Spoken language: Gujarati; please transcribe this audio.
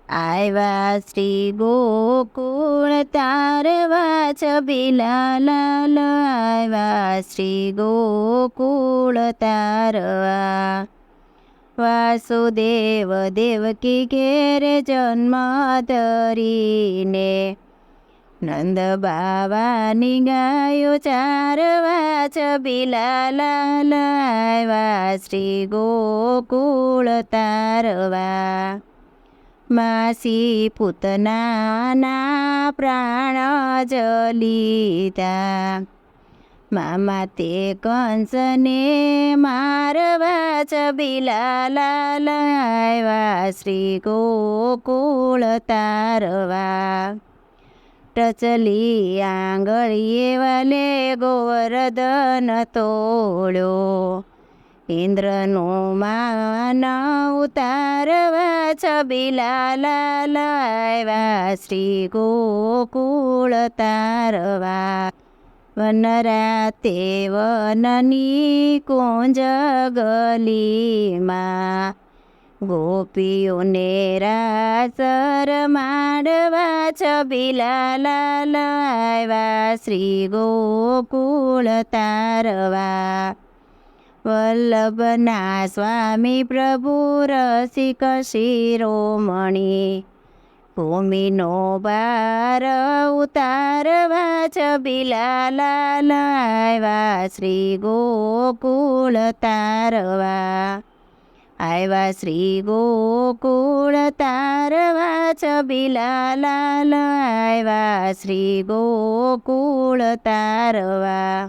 આવ્યા શ્રી ગોકુળ તારવા છબીલા લાલ, આવ્યા શ્રી ગોકુળ તારવા. વાસુદેવ દેવકી ઘેરે જન્મ ધરીને, નંદ બાવાની ગાયો ચારવા છબીલા લાલ, આવ્યા શ્રી ગોકુળ તારવા. માસી પૂતનાના પ્રાણ જ લીધા, મામા તે કંસને મારવા છબીલા લાલ, આવ્યા શ્રી ગોકુળ તારવા. ટચલી આંગળીએ વાલે ગોવર્ધન તોળ્યો, ઇન્દ્રનો માન ઉતારવા છબીલા લાલ, આવ્યા શ્રી ગોકુળ તારવા. વનરાતે વનની કુંજ ગલીમાં, ગોપીઓને રાસ રમાડવા છબીલા લાલ, આવ્યા શ્રી ગોકુળ તારવા. વલ્લભના સ્વામી પ્રભુ રસિક શિરોમણી, ભૂમિનો ભાર ઉતારવા છબીલા લાલ, આવ્યા શ્રી ગોકુળ તારવા. આવ્યા શ્રી ગોકુળ તારવા છબીલા લાલ, આવ્યા શ્રી ગોકુળ તારવા.